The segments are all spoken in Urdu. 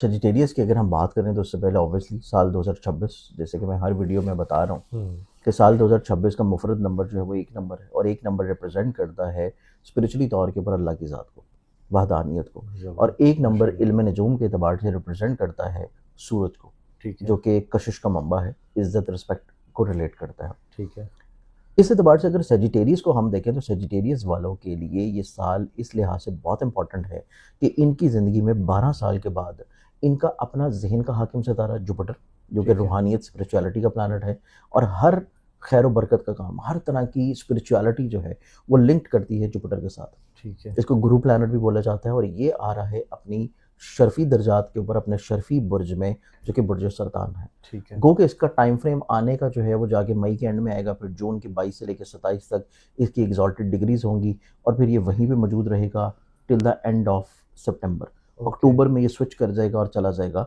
سیجیٹیریس کی اگر ہم بات کریں تو اس سے پہلے اوبیسلی سال 2026، جیسے کہ میں ہر ویڈیو میں بتا رہا ہوں کہ سال 2026 کا مفرد نمبر جو ہے وہ 1 نمبر ہے، اور 1 نمبر ریپرزینٹ کرتا ہے اسپریچولی طور کے اوپر اللہ کی ذات کو، وحدانیت کو، اور 1 نمبر علم نجوم کے اعتبار سے ریپرزینٹ کرتا ہے سورج کو، جو کہ ایک کشش کا منبع ہے، عزت رسپیکٹ کو ریلیٹ کرتا ہے. ٹھیک ہے. اس اعتبار سے اگر سیجیٹیریس کو ہم دیکھیں تو سیجیٹیریس والوں کے لیے یہ سال اس لحاظ سے بہت امپورٹنٹ ہے کہ ان کی زندگی میں 12 سال کے بعد ان کا اپنا ذہن کا حاکم ستارہ جوپٹر، جو کہ روحانیت اسپریچولیٹی کا پلانٹ ہے، اور ہر خیر و برکت کا کام، ہر طرح کی اسپریچولیٹی جو ہے وہ لنکڈ کرتی ہے جوپٹر کے ساتھ. ٹھیک ہے. اس کو گرو پلانٹ بھی بولا جاتا ہے، اور یہ آ رہا ہے اپنی شرفی درجات کے اوپر اپنے شرفی برج میں، جو کہ برج سرطان ہے. ٹھیک ہے. گو کہ اس کا ٹائم فریم آنے کا جو ہے وہ جا کے مئی کے اینڈ میں آئے گا، پھر جون کے 22 سے لے کے 27 تک اس کی ایگزالٹڈ ڈگریز ہوں گی، اور پھر یہ وہیں پہ موجود رہے گا ٹل دا اینڈ آف سپٹمبر. اکتوبر میں یہ سوئچ کر جائے گا اور چلا جائے گا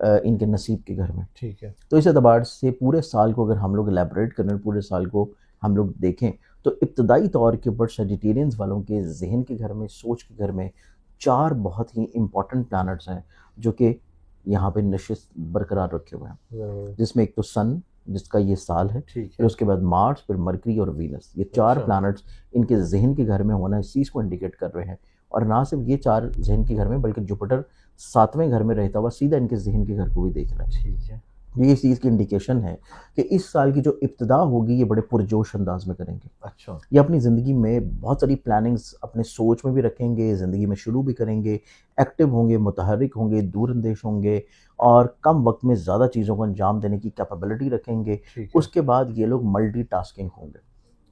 ان کے نصیب کے گھر میں. ٹھیک ہے. تو اس اعتبار سے پورے سال کو اگر ہم لوگ الیبوریٹ کریں، پورے سال کو ہم لوگ دیکھیں تو ابتدائی طور کے اوپر سیجیٹیرینز والوں کے ذہن کے گھر میں، سوچ کے گھر میں 4 بہت ہی امپورٹنٹ پلانٹس ہیں جو کہ یہاں پہ نشست برقرار رکھے ہوئے ہیں، جس میں ایک تو سن جس کا یہ سال ہے، پھر اس کے بعد مارس، پھر مرکری اور وینس. یہ 4 پلانٹس ان کے ذہن کے گھر میں ہونا اس چیز کو انڈیکیٹ کر رہے ہیں. اور نہ صرف یہ 4 ذہن کے گھر میں، بلکہ جوپٹر 7ویں گھر میں رہتا ہوا سیدھا ان کے ذہن کے گھر کو بھی دیکھ رہا ہے. ٹھیک ہے. یہ اس چیز کی انڈیکیشن ہے کہ اس سال کی جو ابتدا ہوگی یہ بڑے پرجوش انداز میں کریں گے. اچھا. یہ اپنی زندگی میں بہت ساری پلاننگز اپنے سوچ میں بھی رکھیں گے، زندگی میں شروع بھی کریں گے، ایکٹیو ہوں گے، متحرک ہوں گے، دور اندیش ہوں گے، اور کم وقت میں زیادہ چیزوں کو انجام دینے کی کیپیبلٹی رکھیں گے. اس کے بعد یہ لوگ ملٹی ٹاسکنگ ہوں گے،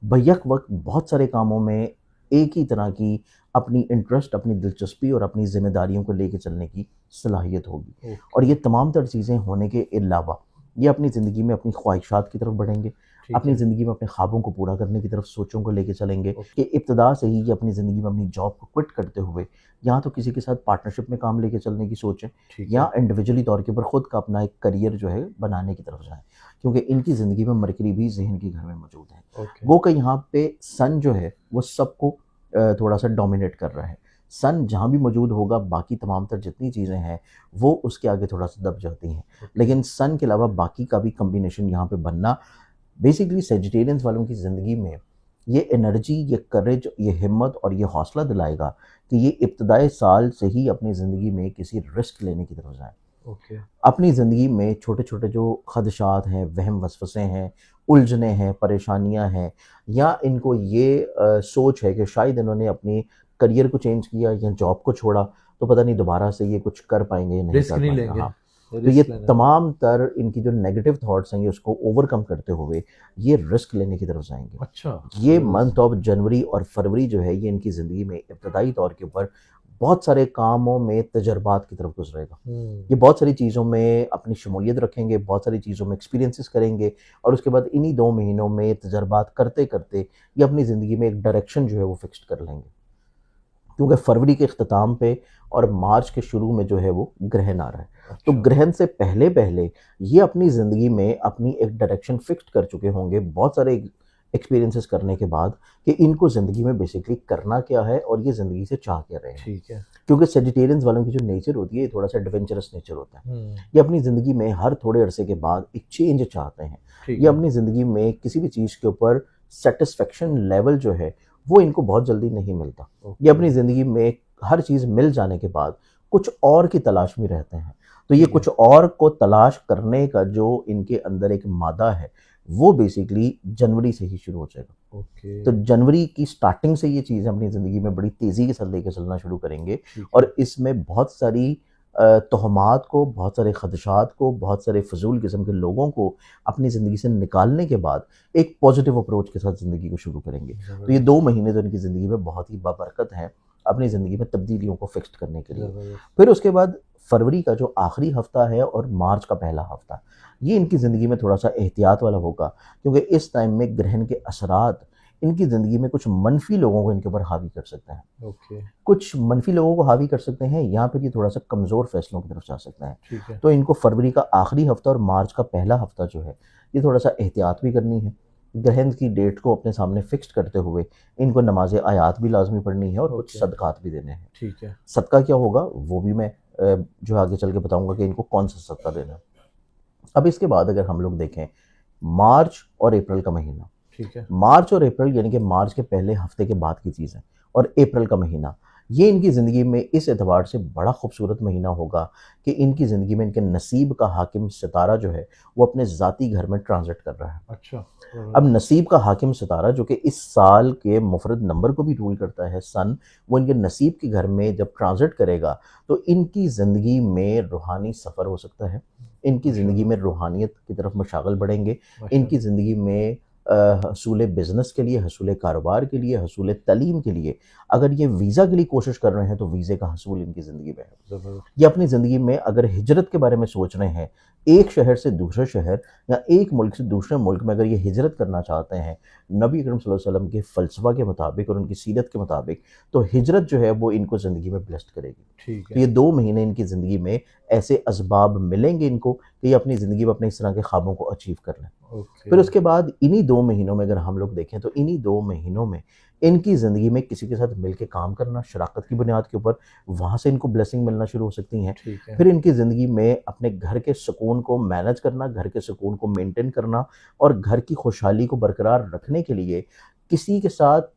بیک وقت بہت سارے کاموں میں ایک ہی طرح کی اپنی انٹرسٹ، اپنی دلچسپی اور اپنی ذمہ داریوں کو لے کے چلنے کی صلاحیت ہوگی. اور یہ تمام تر چیزیں ہونے کے علاوہ یہ اپنی زندگی میں اپنی خواہشات کی طرف بڑھیں گے، اپنی زندگی میں اپنے خوابوں کو پورا کرنے کی طرف سوچوں کو لے کے چلیں گے. کہ ابتدا سے ہی یہ اپنی زندگی میں اپنی جاب کو کوئٹ کرتے ہوئے یا تو کسی کے ساتھ پارٹنرشپ میں کام لے کے چلنے کی سوچیں، یا انڈیویجولی طور کے اوپر خود کا اپنا ایک کریئر جو ہے بنانے کی طرف جائیں، کیونکہ ان کی زندگی میں مرکری بھی ذہن کے گھر میں موجود ہے. وہ کہ یہاں پہ سن جو ہے وہ سب کو تھوڑا سا ڈومینیٹ کر رہا ہے. سن جہاں بھی موجود ہوگا باقی تمام تر جتنی چیزیں ہیں وہ اس کے آگے تھوڑا سا دب جاتی ہیں، لیکن سن کے علاوہ باقی کا بھی کمبینیشن یہاں پہ بننا بیسیکلی سیجیٹیرینز والوں کی زندگی میں یہ انرجی، یہ کریج، یہ ہمت اور یہ حوصلہ دلائے گا کہ یہ ابتدائی سال سے ہی اپنی زندگی میں کسی رسک لینے کی طرف جائیں. اپنی زندگی میں چھوٹے چھوٹے جو خدشات ہیں، وہم وسوسے ہیں، الجھنیں ہیں، پریشانیاں ہیں، یا ان کو یہ سوچ ہے کہ شاید انہوں نے اپنی کریئر کو چینج کیا یا جاب کو چھوڑا تو پتہ نہیں دوبارہ سے یہ کچھ کر پائیں گے یا نہیں کر پائیں گے. تو یہ تمام تر ان کی جو نیگیٹو تھاٹس ہیں یہ اس کو اوور کم کرتے ہوئے یہ رسک لینے کی طرف جائیں گے. اچھا. یہ منتھ آف جنوری اور فروری جو ہے یہ ان کی زندگی میں ابتدائی طور کے اوپر بہت سارے کاموں میں تجربات کی طرف گزرے گا. یہ بہت ساری چیزوں میں اپنی شمولیت رکھیں گے، بہت ساری چیزوں میں ایکسپیرینسز کریں گے، اور اس کے بعد انہی 2 مہینوں میں تجربات کرتے کرتے یہ اپنی زندگی میں ایک ڈائریکشن جو ہے وہ فکسڈ کر لیں گے. کیونکہ فروری کے اختتام پہ اور مارچ کے شروع میں جو ہے وہ گرہن آ رہا ہے. تو گرہن سے پہلے یہ اپنی زندگی میں اپنی ایک ڈائریکشن فکسڈ کر چکے ہوں گے بہت سارے ایکسپیرینسز کرنے کے بعد کہ ان کو زندگی میں بیسیکلی کرنا کیا ہے اور یہ زندگی سے چاہ کیا رہے ہیں. ٹھیک ہے. کیونکہ سیجیٹیرینز والوں کی جو نیچر ہوتی ہے یہ تھوڑا سا ایڈونچرس نیچر ہوتا ہے. یہ اپنی زندگی میں ہر تھوڑے عرصے کے بعد ایک چینج چاہتے ہیں. یہ اپنی زندگی میں کسی بھی چیز کے اوپر سیٹسفیکشن لیول جو ہے وہ ان کو بہت جلدی نہیں ملتا. یہ اپنی زندگی میں ہر چیز مل جانے کے بعد کچھ اور کی تلاش میں رہتے ہیں. تو یہ کچھ اور کو تلاش کرنے کا جو ان کے اندر ایک مادہ ہے وہ بیسیکلی جنوری سے ہی شروع ہو جائے گا. تو جنوری کی سٹارٹنگ سے یہ چیزیں اپنی زندگی میں بڑی تیزی کے ساتھ لے کے چلنا شروع کریں گے، اور اس میں بہت ساری توہمات کو، بہت سارے خدشات کو، بہت سارے فضول قسم کے لوگوں کو اپنی زندگی سے نکالنے کے بعد ایک پازیٹیو اپروچ کے ساتھ زندگی کو شروع کریں گے. تو یہ 2 مہینے تو ان کی زندگی میں بہت ہی بابرکت ہیں اپنی زندگی میں تبدیلیوں کو فکسڈ کرنے کے لیے. پھر اس کے بعد فروری کا جو آخری ہفتہ ہے اور مارچ کا پہلا ہفتہ یہ ان کی زندگی میں تھوڑا سا احتیاط والا ہوگا، کیونکہ اس ٹائم میں گرہن کے اثرات ان کی زندگی میں کچھ منفی لوگوں کو ان کے اوپر حاوی کر سکتے ہیں. کچھ منفی لوگوں کو حاوی کر سکتے ہیں، یہاں پہ یہ تھوڑا سا کمزور فیصلوں کی طرف جا سکتے ہیں. تو ان کو فروری کا آخری ہفتہ اور مارچ کا پہلا ہفتہ جو ہے یہ تھوڑا سا احتیاط بھی کرنی ہے. گرہن کی ڈیٹ کو اپنے سامنے فکسڈ کرتے ہوئے ان کو نماز آیات بھی لازمی پڑھنی ہے اور کچھ صدقات بھی دینے ہیں. ٹھیک ہے. صدقہ کیا ہوگا وہ بھی میں جو آگے چل کے بتاؤں گا کہ ان کو کون سا صدقہ دینا ہے۔ اب اس کے بعد اگر ہم لوگ دیکھیں مارچ اور اپریل کا مہینہ، ٹھیک ہے، مارچ اور اپریل یعنی کہ مارچ کے پہلے ہفتے کے بعد کی چیز ہے، اور اپریل کا مہینہ یہ ان کی زندگی میں اس اعتبار سے بڑا خوبصورت مہینہ ہوگا کہ ان کی زندگی میں ان کے نصیب کا حاکم ستارہ جو ہے وہ اپنے ذاتی گھر میں ٹرانزٹ کر رہا ہے۔ اچھا، اب نصیب کا حاکم ستارہ جو کہ اس سال کے مفرد نمبر کو بھی رول کرتا ہے سن، وہ ان کے نصیب کے گھر میں جب ٹرانزٹ کرے گا تو ان کی زندگی میں روحانی سفر ہو سکتا ہے، ان کی زندگی میں روحانیت کی طرف مشاغل بڑھیں گے، ان کی زندگی میں حصول بزنس کے لیے، حصول کاروبار کے لیے، حصول تعلیم کے لیے اگر یہ ویزا کے لیے کوشش کر رہے ہیں تو ویزے کا حصول ان کی زندگی میں ہے۔ یہ اپنی زندگی میں اگر ہجرت کے بارے میں سوچ رہے ہیں، ایک شہر سے دوسرے شہر یا ایک ملک سے دوسرے ملک میں اگر یہ ہجرت کرنا چاہتے ہیں نبی اکرم صلی اللہ علیہ وسلم کے فلسفہ کے مطابق اور ان کی سیرت کے مطابق، تو ہجرت جو ہے وہ ان کو زندگی میں بلیسڈ کرے گی۔ ٹھیک تو ہے، یہ 2 مہینے ان کی زندگی میں ایسے اسباب ملیں گے ان کو کہ یہ اپنی زندگی میں اپنے اس طرح کے خوابوں کو اچیو کر لیں۔ اوکے، پھر اس کے بعد انہی 2 مہینوں میں اگر ہم لوگ دیکھیں تو انہی 2 مہینوں میں ان کی زندگی میں کسی کے ساتھ مل کے کام کرنا شراکت کی بنیاد کے اوپر، وہاں سے ان کو بلیسنگ ملنا شروع ہو سکتی ہیں۔ ٹھیک ہے، پھر ان کی زندگی میں اپنے گھر کے سکون کو مینج کرنا، گھر کے سکون کو مینٹین کرنا اور گھر کی خوشحالی کو برقرار رکھنے کے لیے کسی کے ساتھ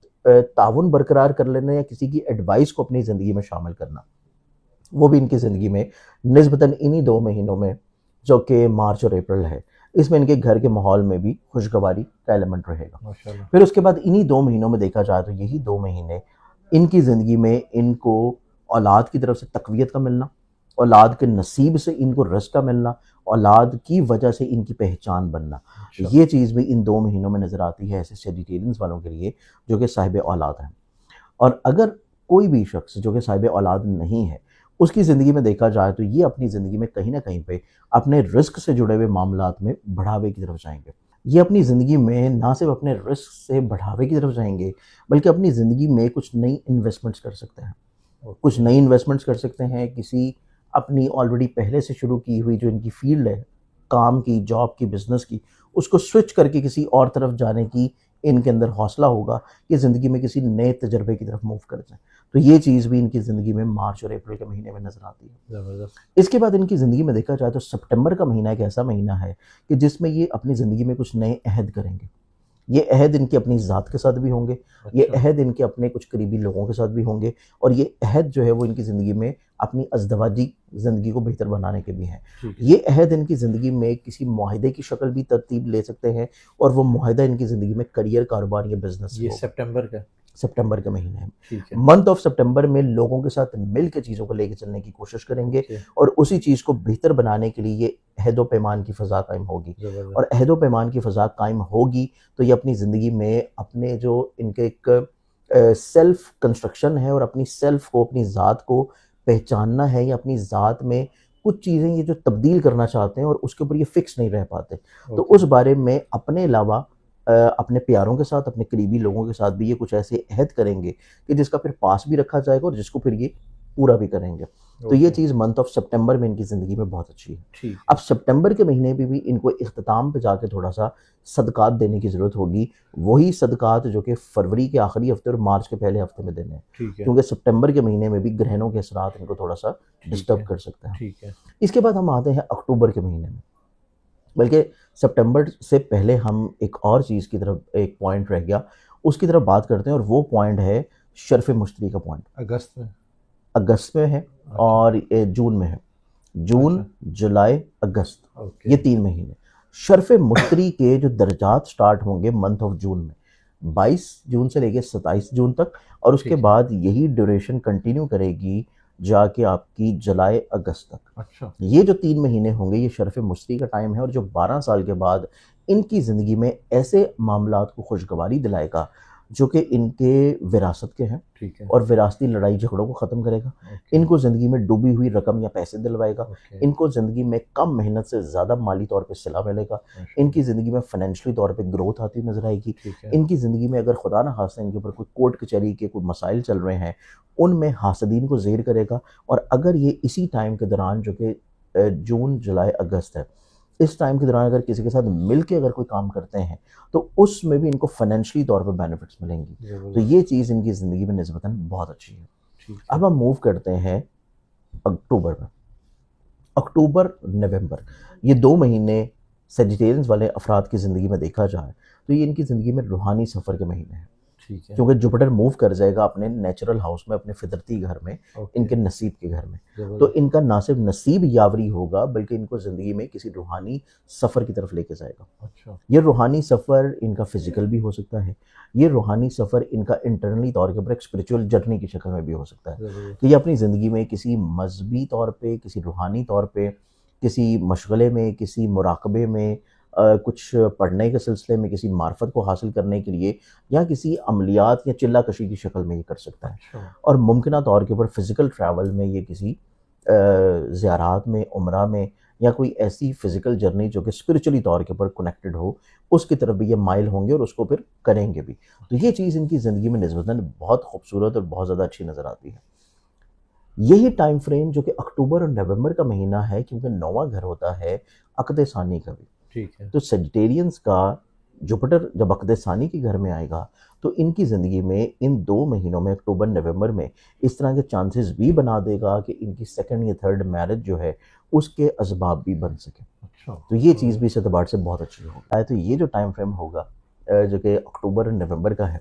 تعاون برقرار کر لینا یا کسی کی ایڈوائس کو اپنی زندگی میں شامل کرنا، وہ بھی ان کی زندگی میں نسبتاً انہی 2 مہینوں میں جو کہ مارچ اور اپریل ہے اس میں ان کے گھر کے ماحول میں بھی خوشگواری کا ایلیمنٹ رہے گا۔ ماشاءاللہ، پھر اس کے بعد انہی 2 مہینوں میں دیکھا جائے تو یہی 2 مہینے ان کی زندگی میں ان کو اولاد کی طرف سے تقویت کا ملنا، اولاد کے نصیب سے ان کو رزق کا ملنا، اولاد کی وجہ سے ان کی پہچان بننا، اچھا، یہ چیز بھی ان 2 مہینوں میں نظر آتی ہے ایسے سیجیٹیرینز والوں کے لیے جو کہ صاحب اولاد ہیں۔ اور اگر کوئی بھی شخص جو کہ صاحب اولاد نہیں ہے اس کی زندگی میں دیکھا جائے تو یہ اپنی زندگی میں کہیں نہ کہیں پہ اپنے رزق سے جڑے ہوئے معاملات میں بڑھاوے کی طرف جائیں گے۔ یہ اپنی زندگی میں نہ صرف اپنے رزق سے بڑھاوے کی طرف جائیں گے بلکہ اپنی زندگی میں کچھ نئی انویسٹمنٹس کر سکتے ہیں، کچھ نئی انویسٹمنٹس کر سکتے ہیں، کسی اپنی آلریڈی پہلے سے شروع کی ہوئی جو ان کی فیلڈ ہے کام کی، جاب کی، بزنس کی، اس کو سوئچ کر کے کسی اور طرف جانے کی ان کے اندر حوصلہ ہوگا کہ زندگی میں کسی نئے تجربے کی طرف موو کر جائیں۔ تو یہ چیز بھی ان کی زندگی میں مارچ اور اپریل کے مہینے میں نظر آتی ہے۔ زبردست، اس کے بعد ان کی زندگی میں دیکھا جائے تو سپٹمبر کا مہینہ ایک ایسا مہینہ ہے کہ جس میں یہ اپنی زندگی میں کچھ نئے عہد کریں گے۔ یہ عہد ان کے اپنی ذات کے ساتھ بھی ہوں گے، یہ اچھا، عہد ان کے اپنے کچھ قریبی لوگوں کے ساتھ بھی ہوں گے، اور یہ عہد جو ہے وہ ان کی زندگی میں اپنی ازدواجی زندگی کو بہتر بنانے کے بھی ہیں۔ ٹھیک ہے، یہ عہد ان کی زندگی میں کسی معاہدے کی شکل بھی ترتیب لے سکتے ہیں، اور وہ معاہدہ ان کی زندگی میں کریئر، کاروبار یا بزنس یہ ہوگا۔ سپٹمبر کا، سپٹمبر کے مہینے میں ٹھیک ہے، منتھ آف سپٹمبر میں لوگوں کے ساتھ مل کے چیزوں کو لے کے چلنے کی کوشش کریں گے، اوکے، اور اسی چیز کو بہتر بنانے کے لیے یہ عہد و پیمان کی فضا قائم ہوگی۔ زبردست، اور عہد و پیمان کی فضا قائم ہوگی تو یہ اپنی زندگی میں اپنے جو ان کے ایک سیلف کنسٹرکشن ہے اور اپنی سیلف کو، اپنی ذات کو پہچاننا ہے، یا اپنی ذات میں کچھ چیزیں یہ جو تبدیل کرنا چاہتے ہیں اور اس کے اوپر یہ فکس نہیں رہ پاتے، تو اوکے، اس بارے میں اپنے علاوہ اپنے پیاروں کے ساتھ، اپنے قریبی لوگوں کے ساتھ بھی یہ کچھ ایسے عہد کریں گے کہ جس کا پھر پاس بھی رکھا جائے گا اور جس کو پھر یہ پورا بھی کریں گے۔ تو یہ اوکے، چیز منتھ آف سپٹمبر میں ان کی زندگی میں بہت اچھی ہے۔ ٹھیک ہے، اب سپٹمبر کے مہینے میں بھی ان کو اختتام پہ جا کے تھوڑا سا صدقات دینے کی ضرورت ہوگی، وہی صدقات جو کہ فروری کے آخری ہفتے اور مارچ کے پہلے ہفتے میں دینے ہیں، ٹھیک ہے، کیونکہ سپٹمبر کے مہینے میں بھی گرہنوں کے اثرات ان کو تھوڑا سا ٹھیک ڈسٹرب ہے، کر سکتے ہیں۔ ٹھیک ہے، اس کے بعد ہم آتے ہیں اکتوبر کے مہینے میں، بلکہ سپٹمبر سے پہلے ہم ایک اور چیز کی طرف، ایک پوائنٹ رہ گیا اس کی طرف بات کرتے ہیں، اور وہ پوائنٹ ہے شرف مشتری کا پوائنٹ۔ اگست میں، اگست میں ہے اچھا، اور جون میں ہے، جون، اچھا، جولائی، اگست، اوکے، یہ 3 مہینے شرف مشتری کے جو درجات سٹارٹ ہوں گے منتھ آف جون میں، 22 جون سے لے کے 27 جون تک، اور اس کے ٹھیک ہے، بعد یہی ڈیوریشن کنٹینیو کرے گی جا کے آپ کی جولائی اگست تک۔ اچھا، یہ جو 3 مہینے ہوں گے یہ شرف مشتری کا ٹائم ہے، اور جو 12 سال کے بعد ان کی زندگی میں ایسے معاملات کو خوشگواری دلائے گا جو کہ ان کے وراثت کے ہیں، ٹھیک ہے، اور وراثتی لڑائی جھگڑوں کو ختم کرے گا، اوکے، ان کو زندگی میں ڈوبی ہوئی رقم یا پیسے دلوائے گا، اوکے، ان کو زندگی میں کم محنت سے زیادہ مالی طور پہ صلہ ملے گا، ماشاء ان کی زندگی میں فائنینشلی طور پہ گروتھ آتی نظر آئے گی، ٹھیک ہے، ان کی زندگی میں اگر خدا نہ خواستہ ان کے اوپر کوئی کورٹ کچہری کے کوئی مسائل چل رہے ہیں ان میں حاسدین کو زیر کرے گا، اور اگر یہ اسی ٹائم کے دوران جو کہ جون، جولائی، اگست ہے، اس ٹائم کے دوران اگر کسی کے ساتھ مل کے اگر کوئی کام کرتے ہیں تو اس میں بھی ان کو فائنینشلی طور پہ بینیفٹس ملیں گی، تو زبردست، یہ چیز ان کی زندگی میں نسبتاً بہت اچھی ہے۔ ٹھیک ہے، اب ہم موو کرتے ہیں اکتوبر میں، اکتوبر نومبر، یہ 2 مہینے سیجیٹیرینز والے افراد کی زندگی میں دیکھا جائے تو یہ ان کی زندگی میں روحانی سفر کے مہینے ہیں، ٹھیک ہے، کیونکہ جوپیٹر موو کر جائے گا اپنے نیچرل ہاؤس میں، اپنے فطرتی گھر میں، ان کے نصیب کے گھر میں، تو ان کا نہ صرف نصیب یاوری ہوگا بلکہ ان کو زندگی میں کسی روحانی سفر کی طرف لے کے جائے گا۔ اچھا، یہ روحانی سفر ان کا فزیکل بھی ہو سکتا ہے، یہ روحانی سفر ان کا انٹرنلی طور کے اوپر ایک اسپریچول جرنی کی شکل میں بھی ہو سکتا ہے کہ یہ اپنی زندگی میں کسی مذہبی طور پہ، کسی روحانی طور پہ، کسی مشغلے میں، کسی مراقبے میں، کچھ پڑھنے کے سلسلے میں، کسی معرفت کو حاصل کرنے کے لیے، یا کسی عملیات یا چلہ کشی کی شکل میں یہ کر سکتا ہے، اچھا، اور ممکنہ طور کے اوپر فزیکل ٹریول میں یہ کسی زیارات میں، عمرہ میں، یا کوئی ایسی فزیکل جرنی جو کہ اسپرچولی طور کے اوپر کنیکٹڈ ہو، اس کی طرف بھی یہ مائل ہوں گے اور اس کو پھر کریں گے بھی۔ تو یہ چیز ان کی زندگی میں نسبتاً بہت خوبصورت اور بہت زیادہ اچھی نظر آتی ہے۔ یہی ٹائم فریم جو کہ اکتوبر اور نومبر کا مہینہ ہے، کیونکہ 9واں گھر ہوتا ہے عقد ثانی کا بھی، ٹھیک ہے، تو سیجیٹیرینز کا جوپیٹر جب عقد ثانی کے گھر میں آئے گا تو ان کی زندگی میں ان 2 مہینوں میں، اکتوبر نومبر میں، اس طرح کے چانسز بھی بنا دے گا کہ ان کی سیکنڈ یا تھرڈ میرج جو ہے اس کے اسباب بھی بن سکیں۔ اچھا، تو یہ چیز بھی اس اعتبار سے بہت اچھی ہوگی۔ تو یہ جو ٹائم فریم ہوگا جو کہ اکتوبر اور نومبر کا ہے،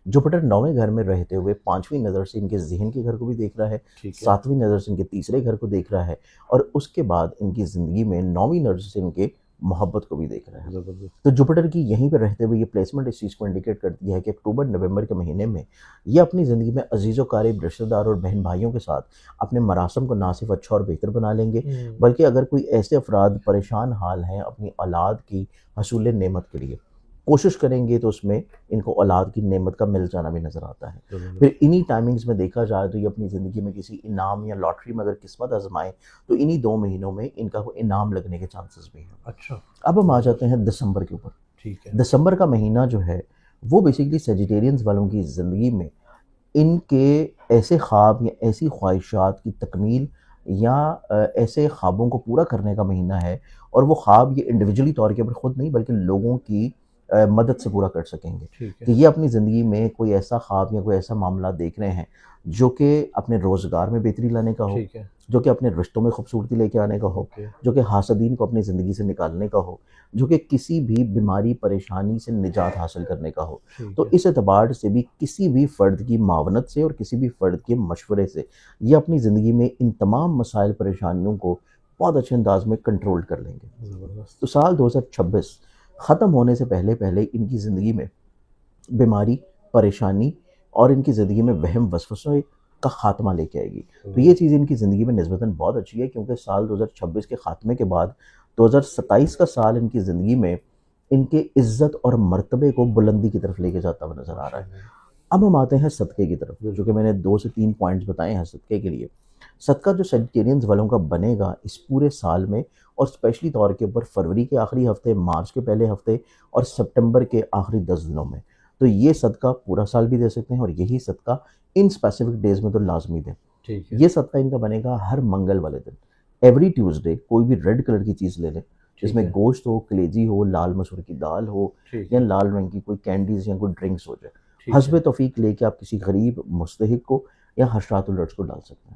جوپیٹر 9ویں گھر میں رہتے ہوئے 5ویں نظر سے ان کے ذہن کے گھر کو بھی دیکھ رہا ہے، ٹھیک ہے، 7ویں نظر سے ان کے تیسرے گھر کو دیکھ رہا ہے، اور اس کے بعد ان کی زندگی میں 9ویں نظر سے ان کے محبت کو بھی دیکھ رہا ہے۔ زبردست، تو جوپیٹر کی یہیں پہ رہتے ہوئے یہ پلیسمنٹ اس چیز کو انڈیکیٹ کرتی ہے کہ اکتوبر نومبر کے مہینے میں یہ اپنی زندگی میں عزیز و قریب رشتہ دار اور بہن بھائیوں کے ساتھ اپنے مراسم کو نہ صرف اچھا اور بہتر بنا لیں گے، بلکہ اگر کوئی ایسے افراد پریشان حال ہیں اپنی اولاد کی حصول نعمت کے لیے، کوشش کریں گے تو اس میں ان کو اولاد کی نعمت کا مل جانا بھی نظر آتا ہے۔ پھر انہی ٹائمنگز میں دیکھا جائے تو یہ اپنی زندگی میں کسی انعام یا لاٹری میں اگر قسمت آزمائیں تو انہی 2 مہینوں میں ان کا کوئی انعام لگنے کے چانسز بھی ہیں۔ اچھا، اب ہم آ جاتے ہیں دسمبر کے اوپر۔ ٹھیک ہے، دسمبر کا مہینہ جو ہے وہ بیسیکلی سیجیٹیرینز والوں کی زندگی میں ان کے ایسے خواب یا ایسی خواہشات کی تکمیل یا ایسے خوابوں کو پورا کرنے کا مہینہ ہے، اور وہ خواب یہ انڈیویجولی طور کے اوپر خود نہیں بلکہ لوگوں کی مدد سے پورا کر سکیں گے، ٹھیک کہ ہے، یہ اپنی زندگی میں کوئی ایسا خواب یا کوئی ایسا معاملہ دیکھ رہے ہیں جو کہ اپنے روزگار میں بہتری لانے کا ہو، ٹھیک ہے، جو کہ اپنے رشتوں میں خوبصورتی لے کے آنے کا ہو، اوکے، جو کہ حاسدین کو اپنی زندگی سے نکالنے کا ہو، جو کہ کسی بھی بیماری پریشانی سے نجات حاصل کرنے کا ہو۔ ٹھیک تو ہے، اس اعتبار سے بھی کسی بھی فرد کی معاونت سے اور کسی بھی فرد کے مشورے سے یہ اپنی زندگی میں ان تمام مسائل پریشانیوں کو بہت اچھے انداز میں کنٹرول کر لیں گے۔ زبردست، تو سال 2026 ختم ہونے سے پہلے پہلے ان کی زندگی میں بیماری، پریشانی اور ان کی زندگی میں وہم وسوسے کا خاتمہ لے کے آئے گی۔ تو یہ چیز ان کی زندگی میں نسبتاً بہت اچھی ہے، کیونکہ سال 2026 کے خاتمے کے بعد 2027 کا سال ان کی زندگی میں ان کے عزت اور مرتبے کو بلندی کی طرف لے کے جاتا ہوا نظر آ رہا ہے۔ اب ہم آتے ہیں صدقے کی طرف، جو کہ میں نے 2 سے 3 پوائنٹس بتائے ہیں صدقے کے لیے۔ صدقہ جو سیجیٹیرینز والوں کا بنے گا اس پورے سال میں، اور اسپیشلی طور کے اوپر فروری کے آخری ہفتے، مارچ کے پہلے ہفتے اور سپٹمبر کے آخری 10 دنوں میں، تو یہ صدقہ پورا سال بھی دے سکتے ہیں، اور یہی صدقہ ان اسپیسیفک ڈیز میں تو لازمی دیں۔ ٹھیک ہے، یہ صدقہ ان کا بنے گا ہر منگل والے دن، ایوری ٹیوزڈے کوئی بھی ریڈ کلر کی چیز لے لیں، جس میں گوشت ہو، کلیجی ہو، لال مسور کی دال ہو، ٹھیک یا ہے، لال رنگ کی کوئی کینڈیز یا کوئی ڈرنکس ہو جائے، ٹھیک حسب ہے۔ توفیق لے کے آپ کسی غریب مستحق کو یا حشرات الرجز کو ڈال سکتے ہیں۔